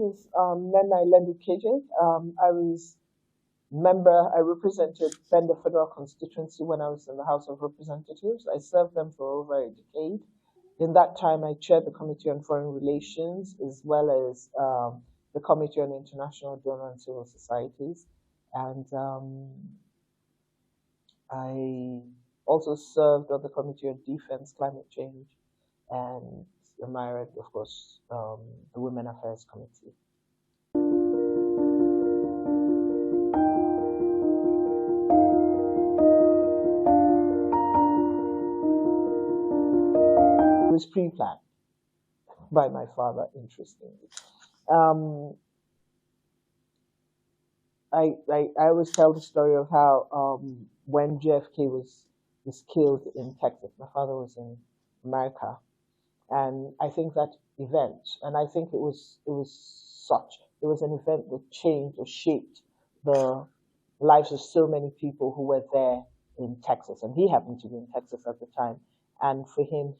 is Nnenna Elendu Ukeje. I represented Bender Federal Constituency when I was in the House of Representatives. I served them for over a decade. In that time, I chaired the Committee on Foreign Relations as well as the Committee on International Donor and Civil Societies. And I also served on the Committee on Defense, Climate Change, and admired, of course, the Women Affairs Committee. It was pre-planned by my father, interestingly. I always tell the story of how when JFK was killed in Texas, my father was in America, and I think that event, and I think it was an event that changed or shaped the lives of so many people who were there in Texas, and he happened to be in Texas at the time. And for him,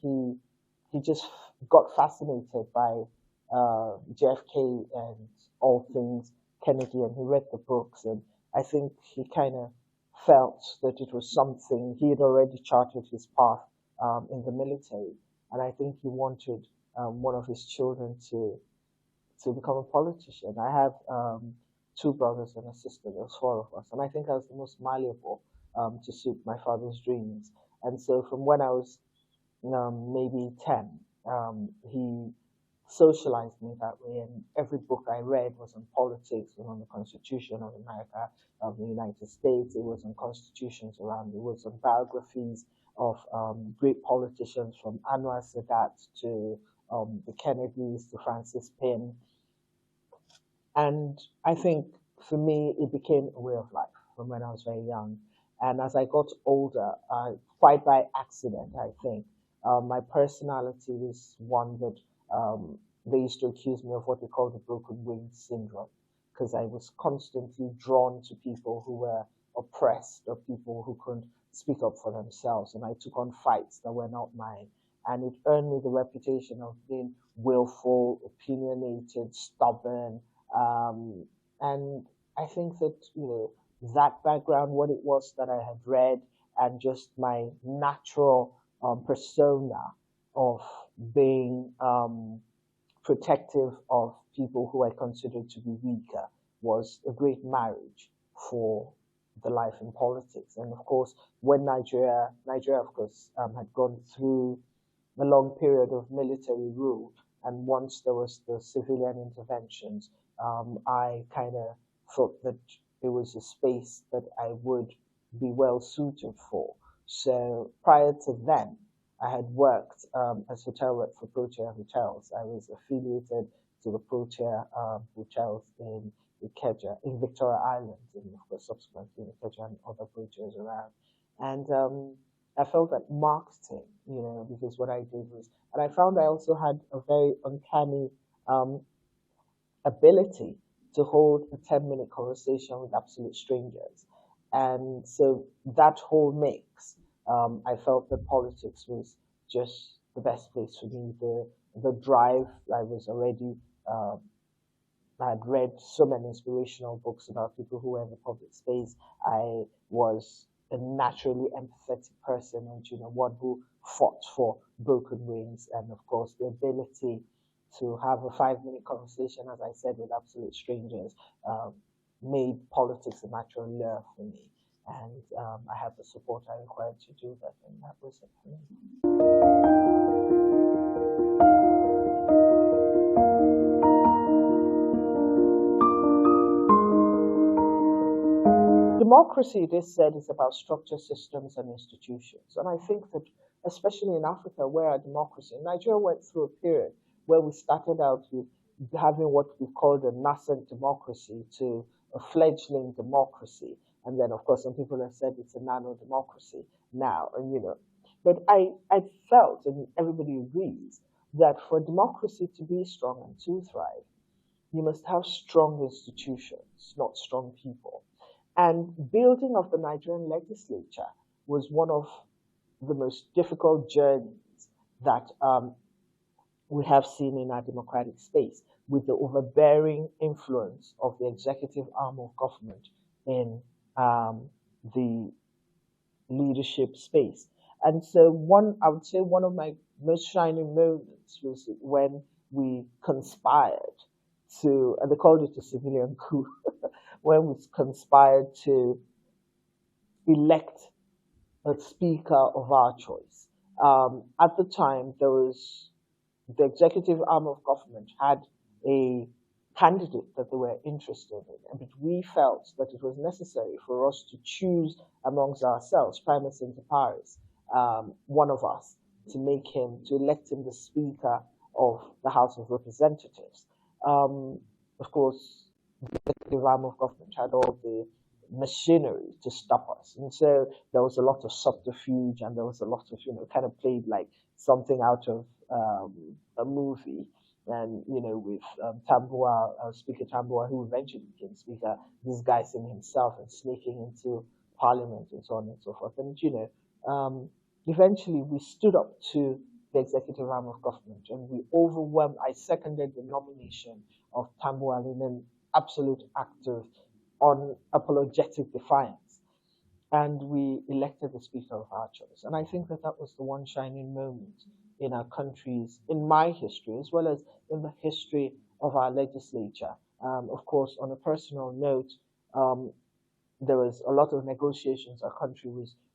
he just got fascinated by JFK and all things Kennedy, and he read the books, and I think he kind of felt that it was something. He had already charted his path in the military, and I think he wanted one of his children to become a politician. I have two brothers and a sister. There's four of us, and I think I was the most malleable to suit my father's dreams. And so from when I was maybe 10, he socialized me that way, and every book I read was on politics, was on the Constitution of America, of the United States. It was on constitutions around. It was on biographies of great politicians, from Anwar Sadat to the Kennedys to Francis Penn. And I think for me, it became a way of life from when I was very young. And as I got older, quite by accident, I think, my personality was one that they used to accuse me of what they call the broken wing syndrome, because I was constantly drawn to people who were oppressed or people who couldn't speak up for themselves. And I took on fights that were not mine. And it earned me the reputation of being willful, opinionated, stubborn. And I think that, that background, what it was that I had read, and just my natural persona of being protective of people who I considered to be weaker, was a great marriage for the life in politics. And of course, when Nigeria of course had gone through a long period of military rule, and once there was the civilian interventions, I kind of thought that it was a space that I would be well suited for. So prior to then, I had worked as hotel rep for Protea Hotels. I was affiliated to the Protea Hotels in Ikeja, in Victoria Island, and of course subsequently in Ikeja and other Proteas around. And I felt that marketing, because what I did was, and I found I also had a very uncanny ability to hold a 10-minute conversation with absolute strangers. And so that whole mix, I felt that politics was just the best place for me. The drive, I was already, I had read so many inspirational books about people who were in the public space. I was a naturally empathetic person, and one who fought for broken wings, and of course the ability to have a 5-minute conversation, as I said, with absolute strangers, made politics a natural lure for me. And I had the support I required to do that, and that was it for me. Democracy, it is said, is about structure, systems, and institutions. And I think that, especially in Africa, where our democracy, Nigeria went through a period where we started out with having what we called a nascent democracy to a fledgling democracy. And then, of course, some people have said it's a nano-democracy now, But I felt, and everybody agrees, that for democracy to be strong and to thrive, you must have strong institutions, not strong people. And building of the Nigerian legislature was one of the most difficult journeys that we have seen in our democratic space. with the overbearing influence of the executive arm of government in the leadership space. And so I would say one of my most shining moments was when we conspired and they called it a civilian coup, when we conspired to elect a speaker of our choice. At the time, the executive arm of government had a candidate that they were interested in, but we felt that it was necessary for us to choose amongst ourselves, primus inter pares, one of us, to elect him the Speaker of the House of Representatives. Of course, the executive arm of government had all the machinery to stop us. And so there was a lot of subterfuge, and there was a lot of, kind of played like something out of a movie. And, with Speaker Tambua, who eventually became Speaker, disguising himself and sneaking into Parliament and so on and so forth. And, eventually we stood up to the executive arm of government, and I seconded the nomination of Tambua in an absolute act of unapologetic defiance. And we elected the Speaker of our choice. And I think that was the one shining moment in our country's, in my history, as well as in the history of our legislature. Of course, on a personal note, there was a lot of negotiations our country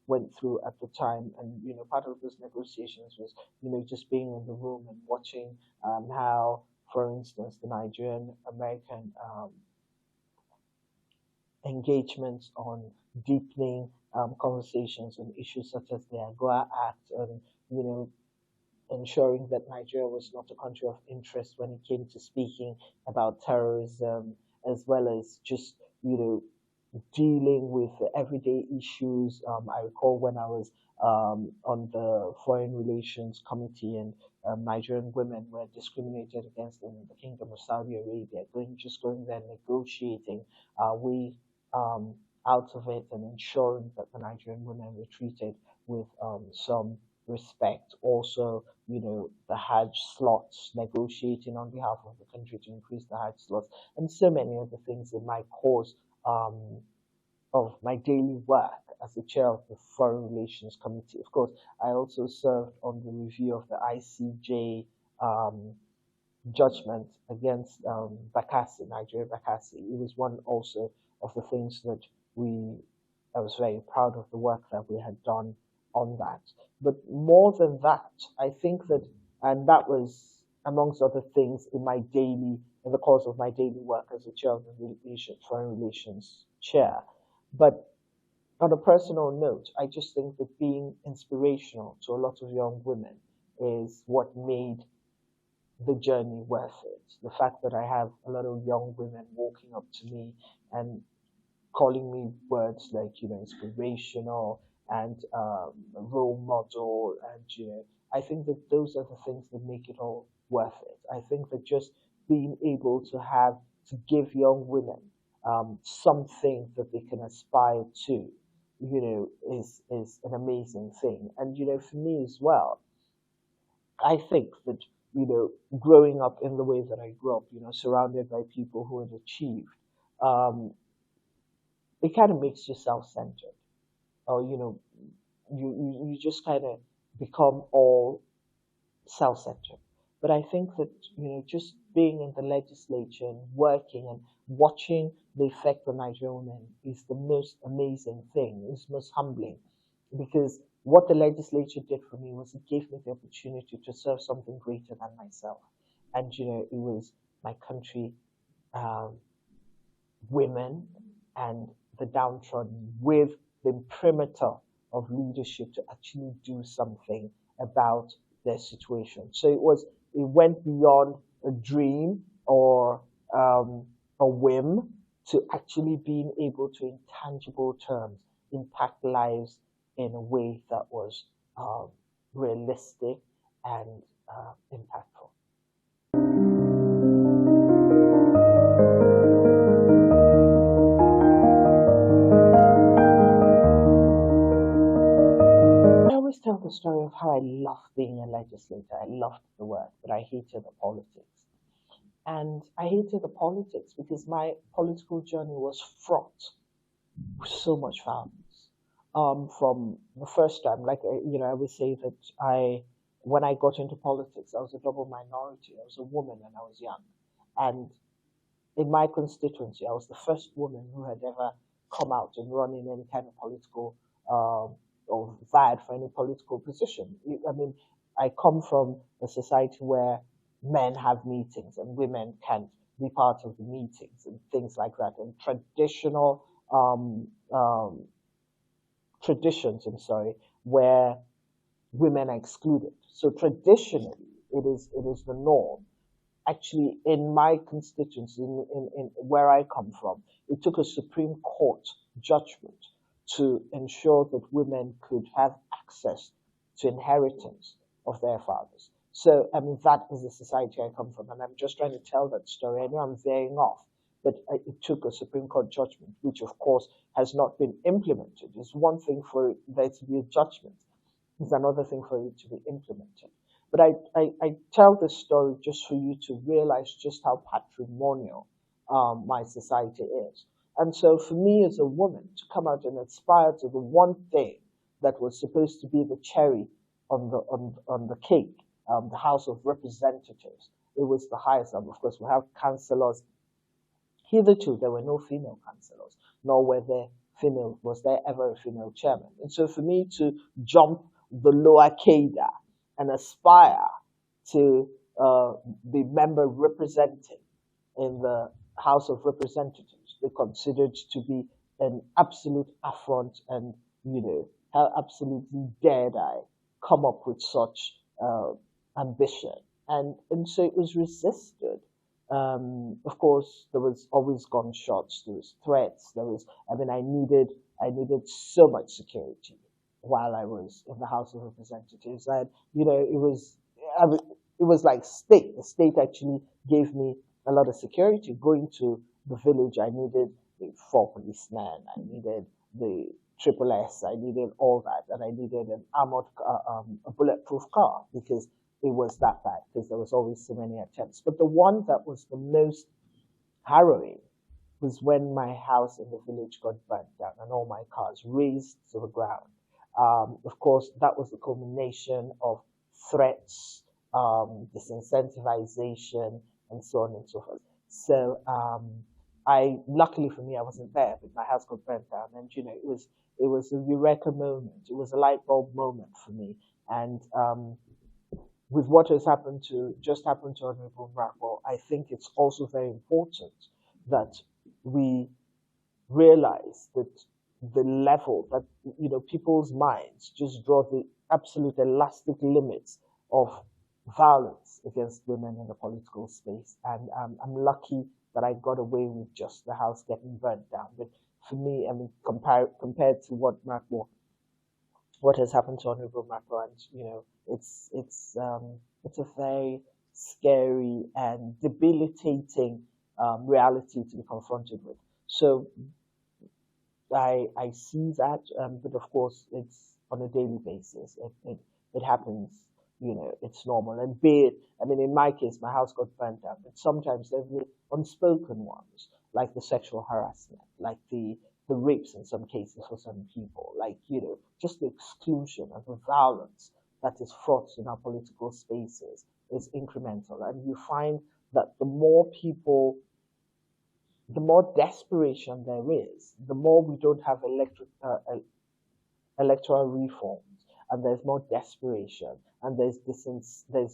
went through at the time, and part of those negotiations was just being in the room and watching how, for instance, the Nigerian American engagements on deepening conversations on issues such as the AGOA Act, and ensuring that Nigeria was not a country of interest when it came to speaking about terrorism, as well as just dealing with the everyday issues. I recall when I was on the Foreign Relations Committee, and Nigerian women were discriminated against in the Kingdom of Saudi Arabia, going there, negotiating our way out of it, and ensuring that the Nigerian women were treated with some respect. Also, the Hajj slots, negotiating on behalf of the country to increase the Hajj slots, and so many other things in my course of my daily work as the chair of the Foreign Relations Committee. Of course, I also served on the review of the ICJ judgment against Nigeria Bakassi. It was one also of the things that I was very proud of the work that we had done on that. But more than that, I think that, and that was amongst other things in the course of my daily work as the chair of the Foreign Relations chair. But on a personal note, I just think that being inspirational to a lot of young women is what made the journey worth it. The fact that I have a lot of young women walking up to me and calling me words like, inspirational and role model, and I think that those are the things that make it all worth it. I think that just being able to give young women something that they can aspire to, is an amazing thing. And for me as well, I think that growing up in the way that I grew up, surrounded by people who had achieved, it kind of makes you self-centered, or you just kind of become all self-centered. But I think that just being in the legislature and working and watching the effect on Nigerian women is the most amazing thing. It's most humbling, because what the legislature did for me was it gave me the opportunity to serve something greater than myself, and it was my country, women, and the downtrodden, with the imprimatur of leadership to actually do something about their situation. So it went beyond a dream or a whim to actually being able to, in tangible terms, impact lives in a way that was realistic and impactful. I always tell the story of how I loved being a legislator. I loved the work, but I hated the politics. And I hated the politics because my political journey was fraught with so much violence. From the first time, like, I would say that when I got into politics, I was a double minority. I was a woman and I was young. And in my constituency, I was the first woman who had ever come out and run in any kind of political or vied for any political position. I mean, I come from a society where men have meetings and women can't be part of the meetings and things like that. And um, um, traditions, I'm sorry, where women are excluded. So traditionally, it is the norm. Actually, in my constituency, in where I come from, it took a Supreme Court judgment to ensure that women could have access to inheritance of their fathers. So, I mean, that is the society I come from, and I'm just trying to tell that story. I know I'm veering off, but it took a Supreme Court judgment, which, of course, has not been implemented. It's one thing for there to be a judgment, it's another thing for it to be implemented. But I tell this story just for you to realize just how patrimonial my society is. And so for me as a woman to come out and aspire to the one thing that was supposed to be the cherry on the cake, the House of Representatives, it was the highest. Of course, we have councillors. Hitherto, there were no female councillors, nor was there ever a female chairman. And so for me to jump the lower cadre and aspire to be member representing in the House of Representatives, they considered to be an absolute affront, and how absolutely dared I come up with such ambition, and so it was resisted. Of course, there was always gunshots, there was threats, there was. I mean, I needed so much security while I was in the House of Representatives, and I mean, it was like state. The state actually gave me a lot of security. Going to the village, I needed the 4 policemen, I needed the triple S, I needed all that, and I needed an armored, a bulletproof car because it was that bad. Because there was always so many attempts. But the one that was the most harrowing was when my house in the village got burnt down and all my cars razed to the ground. Of course, that was the culmination of threats, disincentivization, and so on and so forth. So, luckily for me, I wasn't there, but my house got burnt down, and it was a eureka moment. It was a light bulb moment for me, and with what has happened to Honorable Rockwell, I think it's also very important that we realize that the level that people's minds just draw the absolute elastic limits of violence against women in the political space. And I'm lucky that I got away with just the house getting burnt down. But for me, I mean, compared to what has happened to Honorable Macro, and it's a very scary and debilitating reality to be confronted with. So I see that, but of course it's on a daily basis. It happens, it's normal. And be it, I mean, in my case, my house got burnt down, but sometimes there's the unspoken ones, like the sexual harassment, like the rapes in some cases for some people, like, just the exclusion and the violence that is fraught in our political spaces is incremental. And you find that the more desperation there is, the more we don't have electoral reforms, and there's more desperation, and there's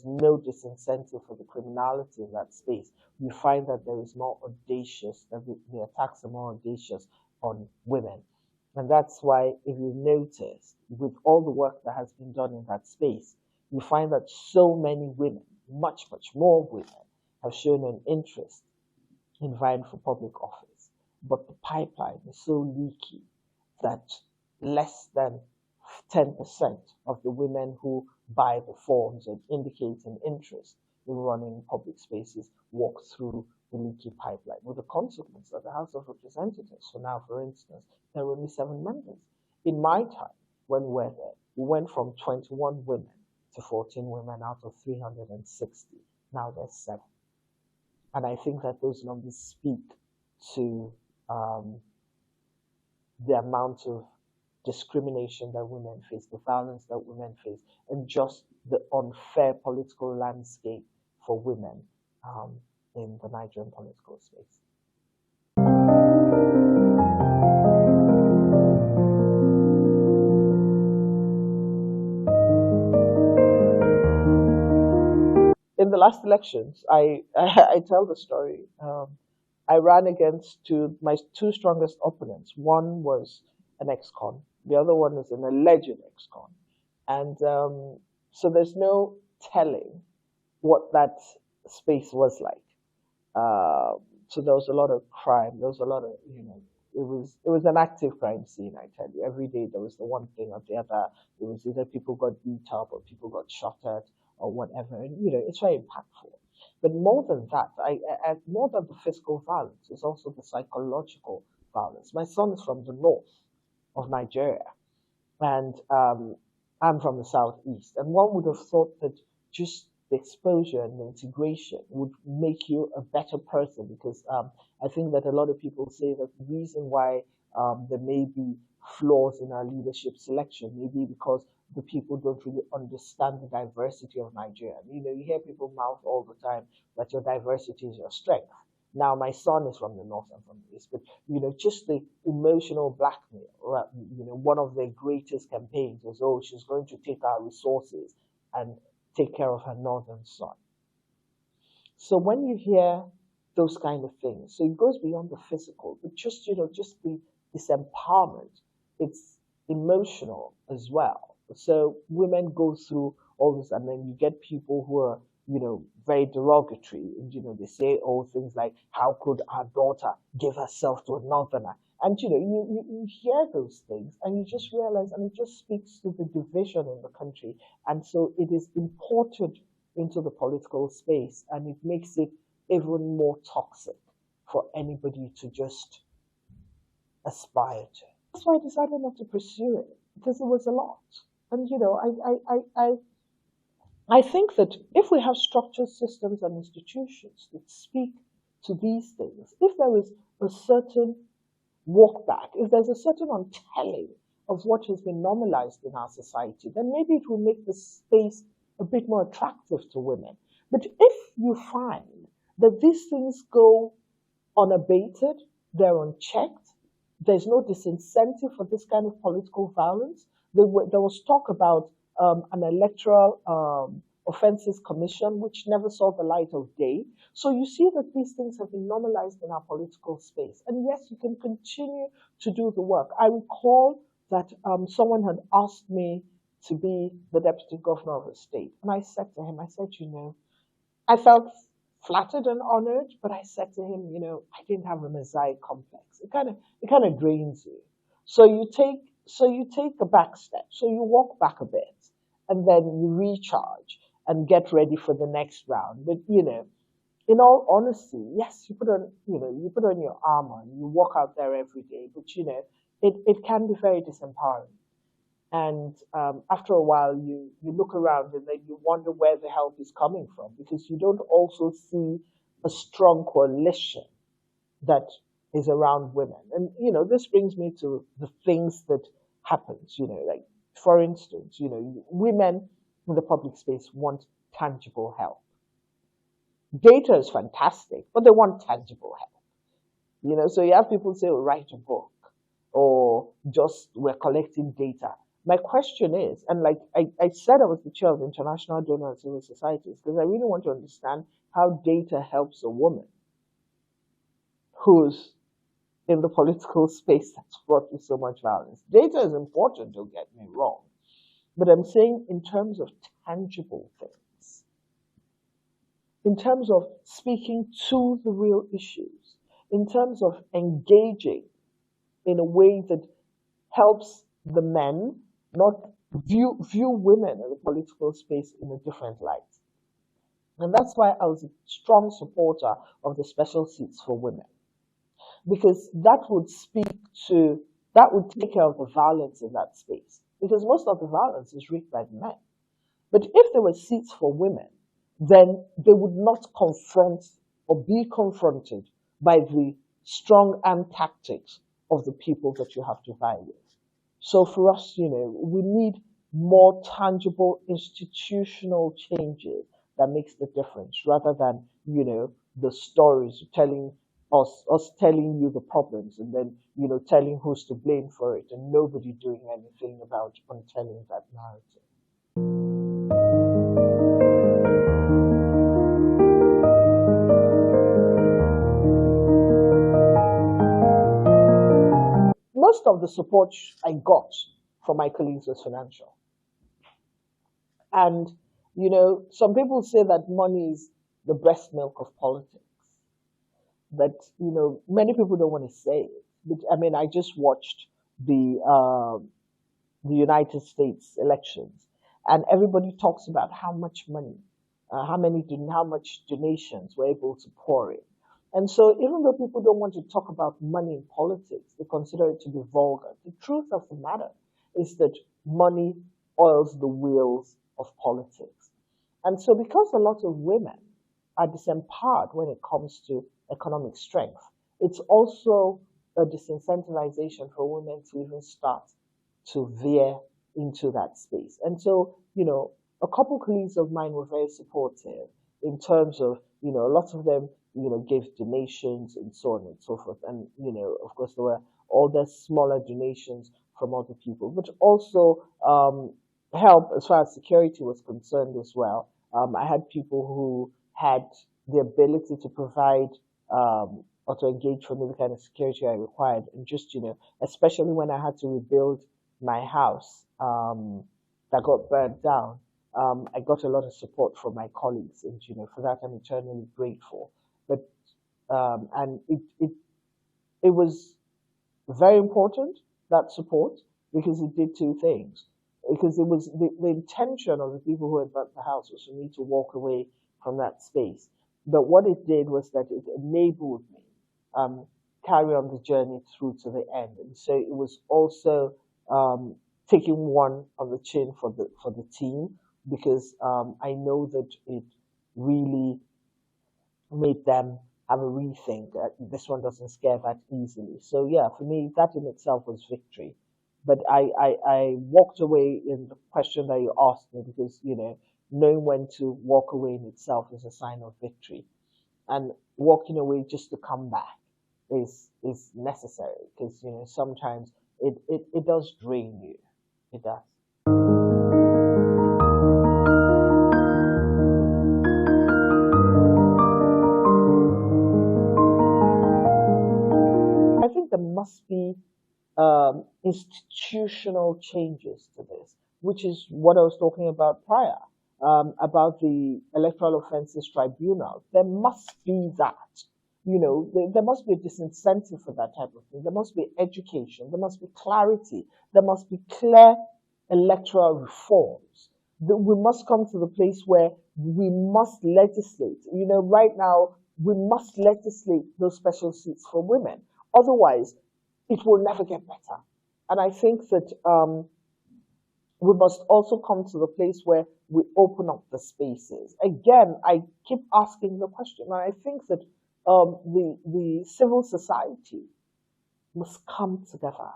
no disincentive for the criminality in that space. You find that there is more audacious, that the attacks are more audacious on women. And that's why, if you notice, with all the work that has been done in that space, you find that so many women, much, much more women, have shown an interest in vying for public office. But the pipeline is so leaky that less than 10% of the women who buy the forms and indicate an interest in running public spaces walk through the leaky pipeline, with the consequence that the House of Representatives, for now, for instance, there were only 7 members. In my time, when we were there, we went from 21 women to 14 women out of 360. Now there's 7. And I think that those numbers speak to the amount of discrimination that women face, the violence that women face, and just the unfair political landscape for women in the Nigerian political space. In the last elections, I tell the story. I ran against my two strongest opponents. One was an ex-con, the other one is an alleged ex-con, and so there's no telling what that space was like. Uh, so there was a lot of crime. There was a lot of, it was an active crime scene. I tell you, every day there was the one thing or the other. It was either people got beat up or people got shot at or whatever. And it's very impactful. But more than that, more than the physical violence, it's also the psychological violence. My son is from the north of Nigeria, and I'm from the southeast. And one would have thought that just the exposure and the integration would make you a better person, because I think that a lot of people say that the reason why there may be flaws in our leadership selection may be because the people don't really understand the diversity of Nigeria. You hear people mouth all the time that your diversity is your strength. Now, my son is from the north and from the east, but just the emotional blackmail. Right? One of their greatest campaigns was, oh, she's going to take our resources and take care of her northern son. So when you hear those kind of things, so it goes beyond the physical, but just this empowerment, it's emotional as well. So women go through all this, and then you get people who are very derogatory, and they say all things like, how could our daughter give herself to a northerner? And you hear those things and you just realize, and it just speaks to the division in the country. And so it is imported into the political space, and it makes it even more toxic for anybody to just aspire to. That's why I decided not to pursue it, because it was a lot. And I think that if we have structured systems and institutions that speak to these things, if there is a certain walk back, if there's a certain untelling of what has been normalized in our society, then maybe it will make the space a bit more attractive to women. But if you find that these things go unabated, they're unchecked, there's no disincentive for this kind of political violence. There was talk about an electoral offences commission, which never saw the light of day. So you see that these things have been normalized in our political space. And yes, you can continue to do the work. I recall that someone had asked me to be the deputy governor of a state. And I said to him, I felt flattered and honored, but I said to him, I didn't have a messiah complex. It kind of drains you. So you take a back step. So you walk back a bit, and then you recharge and get ready for the next round. But in all honesty, yes, you put on your armor and you walk out there every day. But it can be very disempowering. And after a while, you look around and then you wonder where the help is coming from, because you don't also see a strong coalition that is around women. And this brings me to the things that happens. Like, for instance, women in the public space want tangible help. Data is fantastic, but they want tangible help. So you have people say, oh, write a book, or just we're collecting data. My question is, and like I said, I was the chair of the International Donor and Civil Societies, because I really want to understand how data helps a woman who's in the political space that's fraught with so much violence. Data is important, don't get me wrong, but I'm saying in terms of tangible things, in terms of speaking to the real issues, in terms of engaging in a way that helps the men not view women in the political space in a different light. And that's why I was a strong supporter of the special seats for women, because that would take care of the violence in that space, because most of the violence is wreaked by the men. But if there were seats for women, then they would not confront or be confronted by the strong arm tactics of the people that you have to vie with. So for us, we need more tangible institutional changes that makes the difference rather than, the stories telling us telling you the problems and then, telling who's to blame for it and nobody doing anything about untelling that narrative. Most of the support I got from my colleagues was financial. And, some people say that money is the breast milk of politics. But, many people don't want to say it. But, I mean, I just watched the United States elections, and everybody talks about how much money, how much donations we're able to pour in. And so even though people don't want to talk about money in politics, they consider it to be vulgar. The truth of the matter is that money oils the wheels of politics. And so because a lot of women are disempowered when it comes to economic strength, it's also a disincentivization for women to even start to veer into that space. And so, a couple colleagues of mine were very supportive in terms of, a lot of them, gave donations and so on and so forth. And, of course, there were all the smaller donations from other people, but also help as far as security was concerned as well. I had people who had the ability to provide or to engage for me the kind of security I required. And just, especially when I had to rebuild my house that got burnt down, I got a lot of support from my colleagues. And, for that, I'm eternally grateful. But, and it was very important, that support, because it did two things. Because it was the intention of the people who had burnt the house was for me to walk away from that space. But what it did was that it enabled me carry on the journey through to the end. And so it was also taking one on the chin for the team, because I know that it really made them have a rethink. This one doesn't scare that easily. So yeah, for me, that in itself was victory. But I walked away in the question that you asked me because, knowing when to walk away in itself is a sign of victory. And walking away just to come back is necessary because, sometimes it does drain you. It does. I think there must be institutional changes to this, which is what I was talking about prior, about the Electoral Offences Tribunal. There must be that. There must be a disincentive for that type of thing. There must be education. There must be clarity. There must be clear electoral reforms. We must come to the place where we must legislate. Right now, we must legislate those special seats for women. Otherwise, it will never get better. And I think that we must also come to the place where we open up the spaces. Again, I keep asking the question, and I think that the civil society must come together.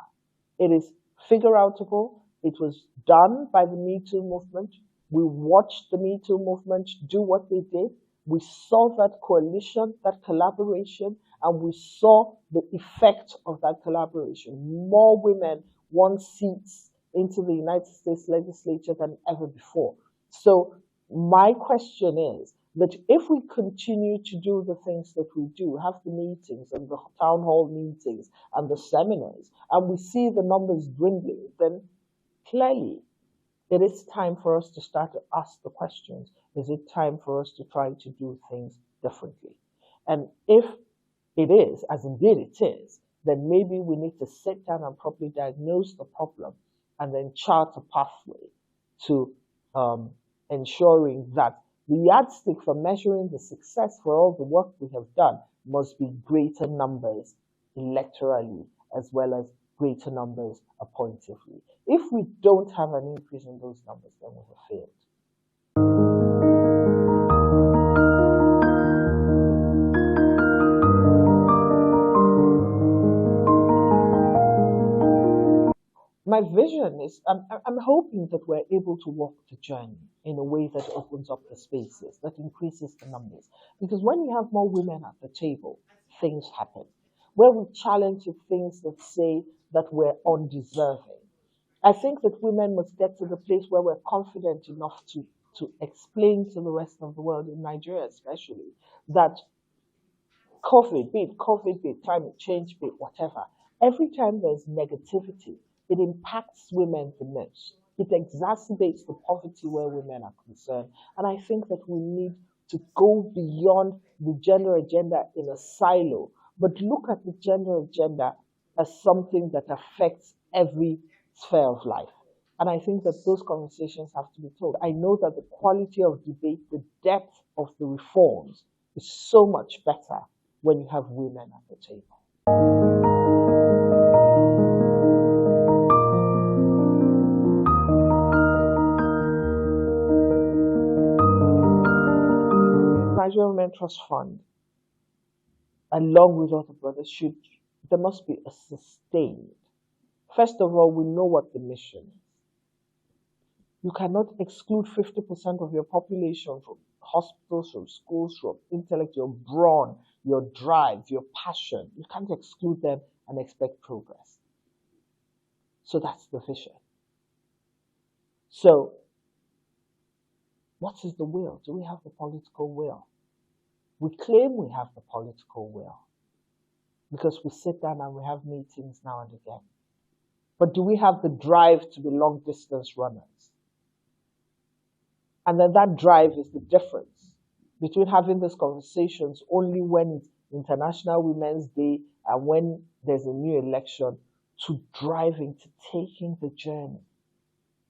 It is figure-outable. It was done by the Me Too movement. We watched the Me Too movement do what they did. We saw that coalition, that collaboration, and we saw the effect of that collaboration. More women won seats into the United States legislature than ever before. So my question is that if we continue to do the things that we do, have the meetings and the town hall meetings and the seminars, and we see the numbers dwindling, then clearly it is time for us to start to ask the questions. Is it time for us to try to do things differently? And if it is, as indeed it is, then maybe we need to sit down and properly diagnose the problem and then chart a pathway to ensuring that the yardstick for measuring the success for all the work we have done must be greater numbers electorally as well as greater numbers appointively. If we don't have an increase in those numbers, then we have failed. my vision is I'm hoping that we're able to walk the journey in a way that opens up the spaces, that increases the numbers. Because when you have more women at the table, things happen. Where we challenge the things that say that we're undeserving. I think that women must get to the place where we're confident enough to explain to the rest of the world, in Nigeria especially, that COVID, be it climate change, be it whatever. Every time there's negativity, it impacts women the most. It exacerbates the poverty where women are concerned. And I think that we need to go beyond the gender agenda in a silo, but look at the gender agenda as something that affects every sphere of life. And I think that those conversations have to be told. I know that the quality of debate, the depth of the reforms is so much better when you have women at the table. Nigerian Women Trust Fund, along with other brothers, there must be a sustained. First of all, we know what the mission is. You cannot exclude 50% of your population from hospitals, from schools, from intellect, your brawn, your drive, your passion. You can't exclude them and expect progress. So that's the vision. So, what is the will? Do we have the political will? We claim we have the political will because we sit down and we have meetings now and again. But do we have the drive to be long distance runners? And then that drive is the difference between having these conversations only when it's International Women's Day and when there's a new election, to driving, to taking the journey.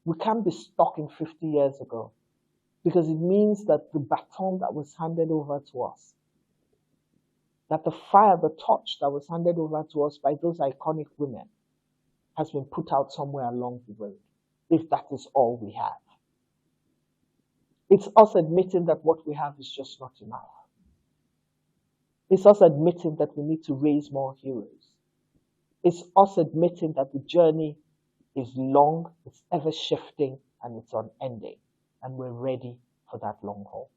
We can't be stuck in 50 years ago, because it means that the baton that was handed over to us, that the fire, the torch that was handed over to us by those iconic women has been put out somewhere along the road, if that is all we have. It's us admitting that what we have is just not enough. It's us admitting that we need to raise more heroes. It's us admitting that the journey is long, it's ever shifting, and it's unending. And we're ready for that long haul.